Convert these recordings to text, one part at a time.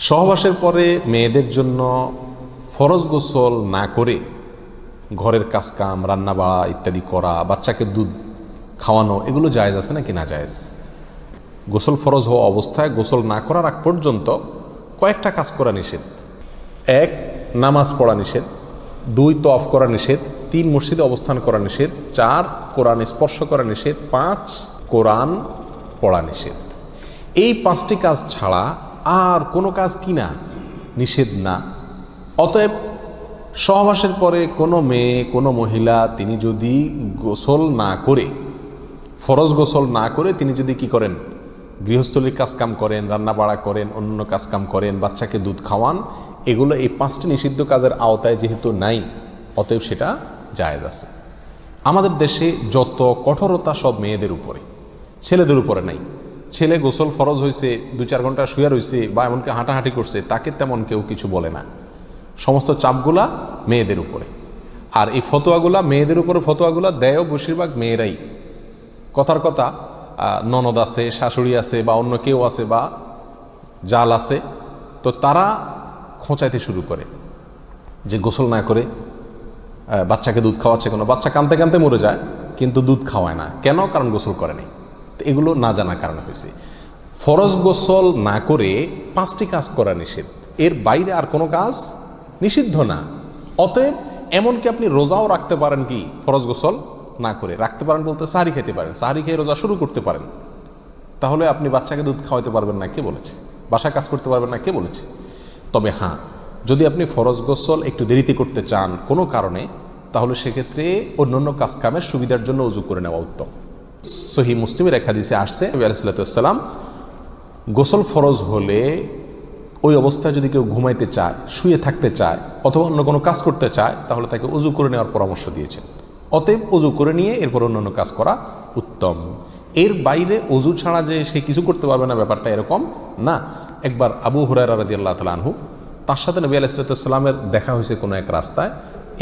সহবাসের পরে মেয়েদের জন্য ফরজ গোসল না করে ঘরের কাজকাম রান্না বাড়া ইত্যাদি করা, বাচ্চাকে দুধ খাওয়ানো, এগুলো জায়েজ আছে নাকি না জায়েজ? গোসল ফরজ হওয়া অবস্থায় গোসল না করার আগ পর্যন্ত কয়েকটা কাজ করা নিষেধ। 1, নামাজ পড়া নিষেধ। 2, তওয়াফ করা নিষেধ। 3, মসজিদে অবস্থান করা নিষেধ। 4, কোরআন স্পর্শ করা নিষেধ। 5, কোরআন পড়া নিষেধ। এই 5টি কাজ ছাড়া আর কোনো কাজ কিনা নিষেধ না। অতএব সহবাসের পরে কোনো মেয়ে, কোনো মহিলা তিনি যদি গোসল না করে, ফরজ গোসল না করে তিনি যদি কি করেন, গৃহস্থলীর কাজকাম করেন, রান্না বাড়া করেন, অন্য কাজকাম করেন, বাচ্চাকে দুধ খাওয়ান, এগুলো এই 5টি নিষিদ্ধ কাজের আওতায় যেহেতু নাই, অতএব সেটা জায়েজ আছে। আমাদের দেশে যত কঠোরতা সব মেয়েদের উপরে, ছেলেদের উপরে নাই। ছেলে গোসল ফরজ হয়েছে, 2-4 ঘন্টা শুয়ে রয়েছে বা এমনকি হাঁটাহাঁটি করছে, তাকে তেমন কেউ কিছু বলে না। সমস্ত চাপগুলা মেয়েদের উপরে। আর এই ফতোয়াগুলা মেয়েদের উপরে, ফতোয়াগুলা দেয়ও বেশিরভাগ মেয়েরাই। কথার কথা, ননদ আছে, শাশুড়ি আছে বা অন্য কেউ আছে বা জাল আছে, তো তারা খোঁচাইতে শুরু করে যে গোসল না করে বাচ্চাকে দুধ খাওয়াচ্ছে। কোনো বাচ্চা কাঁদতে কাঁদতে মরে যায় কিন্তু দুধ খাওয়ায় না, কেন? কারণ গোসল করে নাই। তো এগুলো না জানার কারণে হয়েছে। ফরজ গোসল না করে 5টি কাজ করা নিষেধ, এর বাইরে আর কোনো কাজ নিষিদ্ধ না। অতএব এমনকি আপনি রোজাও রাখতে পারেন, কি ফরজ গোসল না করে রাখতে পারেন বলতে সাহারি খেতে পারেন, সাহারি খেয়ে রোজা শুরু করতে পারেন। তাহলে আপনি বাচ্চাকে দুধ খাওয়াতে পারবেন না, কে বলেছে? বাসায় কাজ করতে পারবেন না, কে বলেছে? তবে হ্যাঁ, যদি আপনি ফরজ গোসল একটু দেরিতে করতে চান কোনো কারণে, তাহলে সেক্ষেত্রে অন্যান্য কাজকামের সুবিধার জন্য ওযু করে নেওয়া উত্তম। সহিহ মুসলিমের এক হাদিসে আসছে, নবী আলাইহিস সালাতু ওয়াস সালাম গোসল ফরজ হলে ওই অবস্থায় যদি কেউ ঘুমাইতে চায়, শুয়ে থাকতে চায় অথবা অন্য কোনো কাজ করতে চায়, তাহলে তাকে ওযু করে নেওয়ার পরামর্শ দিয়েছেন। অতএব ওযু করে নিয়ে এরপর অন্যান্য কাজ করা উত্তম। এর বাইরে ওযু ছাড়া যে সে কিছু করতে পারবে না, ব্যাপারটা এরকম না। একবার আবু হুরায়রা রাদিয়াল্লাহু তাআলা আনহু, তার সাথে নবী আলাইহিস সালাতু ওয়াস সালামের দেখা হয়েছে কোনো এক রাস্তায়,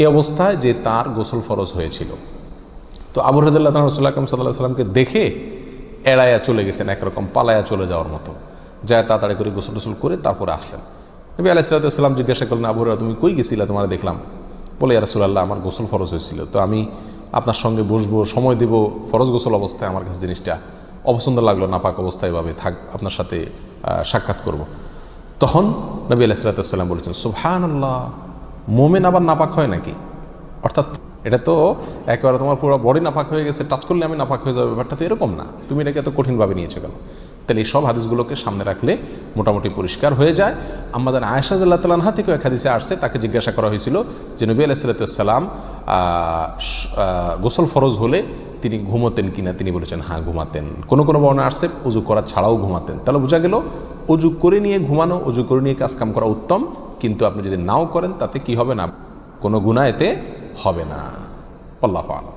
এই অবস্থায় যে তার গোসল ফরজ হয়েছিল। তো আবু হুরায়রা রাদিয়াল্লাহু তাআলা রাসূলুল্লাহ সাল্লাল্লাহু আলাইহি ওয়াসাল্লামকে দেখে এড়াইয়া চলে গেছেন, একরকম পালায়া চলে যাওয়ার মতো, যায় তাড়াতাড়ি করে গোসল টোসল করে তারপরে আসলেন। নবী আলাইহিস সালাতু ওয়াস সালাম জিজ্ঞাসা করলেন, আবু হুরায়রা তুমি কই গেছিলা, তোমার দেখলাম? বলে, ইয়া রাসূলুল্লাহ, আমার গোসল ফরজ হয়েছিল, তো আমি আপনার সঙ্গে বসবো, সময় দেব, ফরজ গোসল অবস্থায় আমার কাছে জিনিসটা অপছন্দ লাগলো, নাপাক অবস্থায় এভাবে থাক, আপনার সাথে সাক্ষাৎ করব। তখন নবী আলাইহিস সালাতু ওয়াস সালাম বলেছেন, সুবহানাল্লাহ, মোমেন আবার নাপাক হয় নাকি? অর্থাৎ এটা তো একেবারে তোমার পুরো বডি নাপাক হয়ে গেছে, টাচ করলে আমি নাপাক হয়ে যাবে, ব্যাপারটা তো এরকম না, তুমি এটাকে এত কঠিনভাবে নিয়েছো কেন? তাহলে এই সব হাদিসগুলোকে সামনে রাখলে মোটামুটি পরিষ্কার হয়ে যায়। আমাদের আয়েশা রাদিয়াল্লাহু তাআলা আনহা থেকে এক হাদিসে আসছে, তাকে জিজ্ঞাসা করা হয়েছিল যে নবী আলাইহিস সালাতু ওয়াস সালাম গোসল ফরজ হলে তিনি ঘুমাতেন কিনা? তিনি বলেছেন হ্যাঁ ঘুমাতেন। কোনো কোনো বর্ণনা আসছে ওযু করা ছাড়াও ঘুমাতেন। তাহলে বোঝা গেল ওযু করে নিয়ে ঘুমানো, ওযু করে নিয়ে কাজকাম করা উত্তম, কিন্তু আপনি যদি নাও করেন তাতে কি হবে না, কোনো গুনাহ এতে হবে না। আল্লাহু আ'লাম।